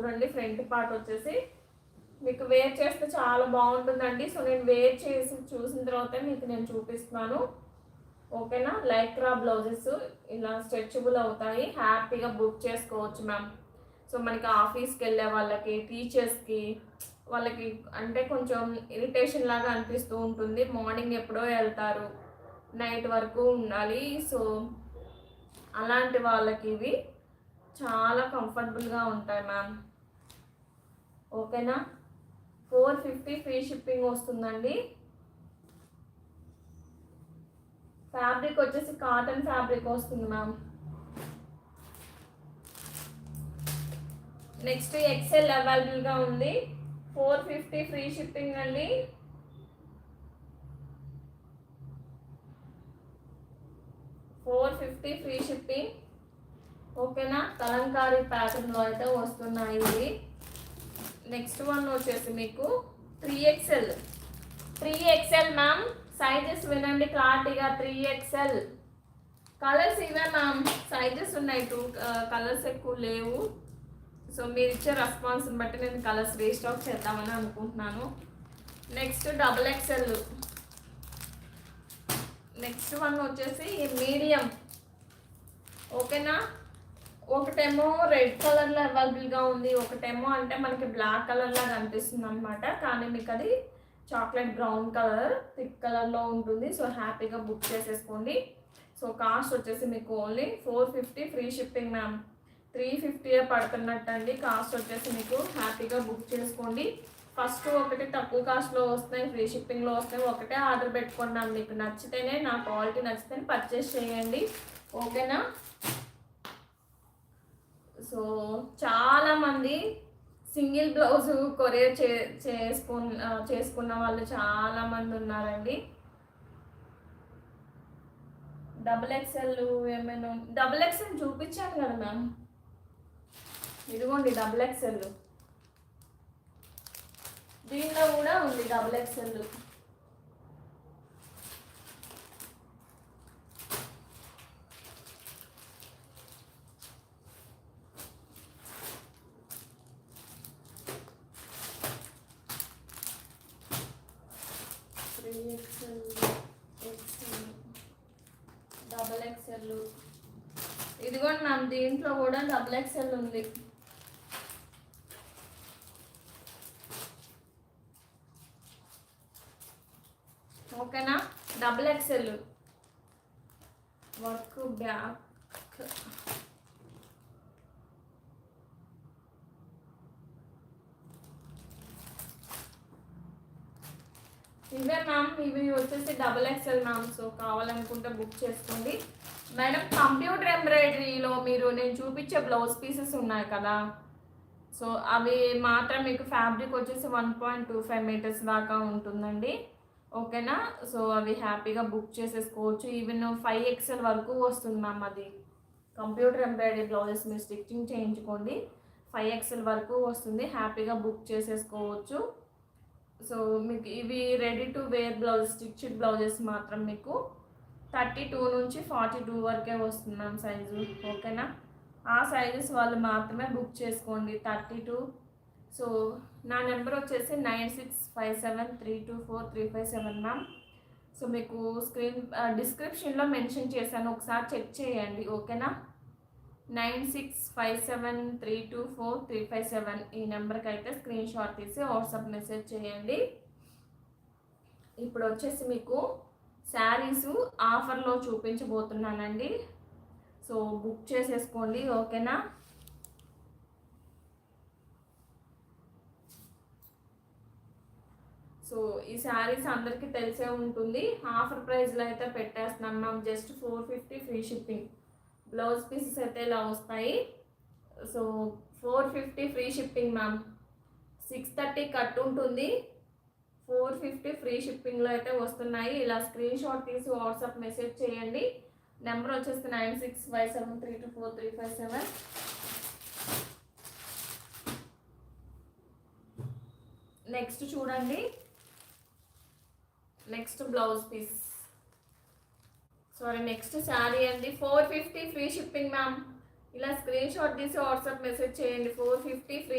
చూడండి. Front part వచ్చేసి మీకు వేర్ చేస్తే చాలా బాగుంటుందండి. సో నేను వేర్ చేసి చూసిన తర్వాత మీకు నేను చూపిస్తున్నాను. ఓకేనా. లైక్రా బ్లౌజెస్ ఇలా స్ట్రెచబుల్ అవుతాయి, హ్యాపీగా బుక్ చేసుకోవచ్చు మ్యామ్. సో మనకి ఆఫీస్కి వెళ్ళే వాళ్ళకి, టీచర్స్కి, వాళ్ళకి అంటే కొంచెం ఇరిటేషన్ లాగా అనిపిస్తూ ఉంటుంది. మార్నింగ్ ఎప్పుడో వెళ్తారు, నైట్ వరకు ఉండాలి. సో అలాంటి వాళ్ళకి ఇవి చాలా కంఫర్టబుల్గా ఉంటాయి మ్యామ్. ఓకేనా. 450 ఫ్రీ షిప్పింగ్ వస్తుందండి. ఫ్యాబ్రిక్ వచ్చేసి కాటన్ ఫ్యాబ్రిక్ వస్తుంది మ్యామ్. నెక్స్ట్ ఎక్సెల్ అవైలబుల్గా ఉంది. 450 ఫ్రీ షిప్పింగ్ అండి. $450 ఫ్రీ షిప్పింగ్. ఓకేనా. కలంకారీ ప్యాటర్న్లో అయితే వస్తున్నాయి ఇవి. నెక్స్ట్ వన్ వచ్చేసి మీకు 3XL. 3XL ma'am. సైజెస్ వినండి క్లారిటీగా. 3XL కలర్స్ ఇవే మ్యామ్. సైజెస్ ఉన్నాయి 2 కలర్స్ ఎక్కువ లేవు. సో మీరు ఇచ్చే రెస్పాన్స్ని బట్టి నేను కలర్స్ రీస్టాక్ చేద్దామని అనుకుంటున్నాను. Next XXL. నెక్స్ట్ వన్ వచ్చేసి మీడియం. ఓకేనా. ఒకటేమో రెడ్ కలర్లో అవైలబుల్గా ఉంది, ఒకటేమో అంటే మనకి బ్లాక్ కలర్లా కనిపిస్తుంది అనమాట. కానీ మీకు అది చాక్లెట్ బ్రౌన్ కలర్ థిక్ కలర్లో ఉంటుంది. సో హ్యాపీగా బుక్ చేసేసుకోండి. సో కాస్ట్ వచ్చేసి మీకు ఓన్లీ 450 ఫ్రీ షిప్పింగ్ మ్యామ్. 350 పడుతున్నట్టు అండి. కాస్ట్ వచ్చేసి మీకు హ్యాపీగా బుక్ చేసుకోండి. ఫస్ట్ ఒకటి తక్కువ కాస్ట్లో వస్తున్నాయి, ఫ్రీ షిప్పింగ్లో వస్తాయి. ఒకటే ఆర్డర్ పెట్టుకోండి మ్యామ్. మీకు నచ్చితేనే, నా క్వాలిటీ నచ్చితేనే పర్చేస్ చేయండి. ఓకేనా. సో చాలామంది సింగిల్ బ్లౌజ్ కొరియర్ చేసుకున్న వాళ్ళు చాలామంది ఉన్నారండి. XXL ఏమైనా XXL చూపించాను కదా మ్యామ్. ఇదిగోండి XXL. దీనిలో కూడా ఉంది XXL. XXL. ఇదిగోండి మ్యామ్. దీంట్లో కూడా XXL ఉంది. ఓకేనా. XXL work back. ఇవే మ్యామ్. ఇవి వచ్చేసి XXL మ్యామ్. సో కావాలనుకుంటే బుక్ చేసుకోండి మేడం. కంప్యూటర్ ఎంబ్రాయిడరీలో మీరు నేను చూపించే బ్లౌజ్ పీసెస్ ఉన్నాయి కదా, సో అవి మాత్రం మీకు ఫ్యాబ్రిక్ వచ్చేసి 1.25 మీటర్స్ దాకా ఉంటుందండి. ఓకేనా. సో అవి హ్యాపీగా బుక్ చేసేసుకోవచ్చు. ఈవెన్ 5XL వరకు వస్తుంది మ్యామ్. అది కంప్యూటర్ ఎంబ్రాయిడరీ బ్లౌజెస్ మీరు స్టిచ్చింగ్ చేయించుకోండి. 5XL వరకు వస్తుంది. హ్యాపీగా బుక్ చేసేసుకోవచ్చు. సో మీకు ఇవి ready to wear blouse, stitched blouses మాత్రం మీకు 32 నుంచి 42 వరకే వస్తుంది మ్యామ్ సైజు. ఓకేనా. ఆ సైజెస్ వాళ్ళు మాత్రమే బుక్ చేసుకోండి. 32. సో నా నెంబర్ వచ్చేసి 9657324357 మ్యామ్. సో మీకు డిస్క్రిప్షన్లో మెన్షన్ చేశాను, ఒకసారి చెక్ చేయండి. ఓకేనా. 9657324357 ఈ నెంబర్కి అయితే స్క్రీన్ షాట్ తీసి వాట్సాప్ మెసేజ్ చేయండి. ఇప్పుడు వచ్చేసి మీకు శారీస్ ఆఫర్లో చూపించబోతున్నానండి. సో బుక్ చేసేసుకోండి. ఓకేనా. సో ఈ శారీస్ అందరికీ తెలిసే ఉంటుంది. ఆఫర్ ప్రైస్లో అయితే పెట్టేస్తున్నాను ma'am. Just 450 free shipping. Blouse pieces అయితే ఇలా వస్తాయి. So 450 free shipping ma'am. 630 cut ఉంటుంది. 450 ఫ్రీ షిప్పింగ్లో అయితే వస్తున్నాయి. ఇలా స్క్రీన్ షాట్ తీసి వాట్సాప్ మెసేజ్ చేయండి. నెంబర్ వచ్చేసి 9657324357. నెక్స్ట్ చూడండి. Next blouse piece, sorry next sari అండి. 450 ఫ్రీ షిప్పింగ్ మ్యామ్. ఇలా స్క్రీన్ షాట్ తీసి వాట్సాప్ మెసేజ్ చేయండి. 450 ఫ్రీ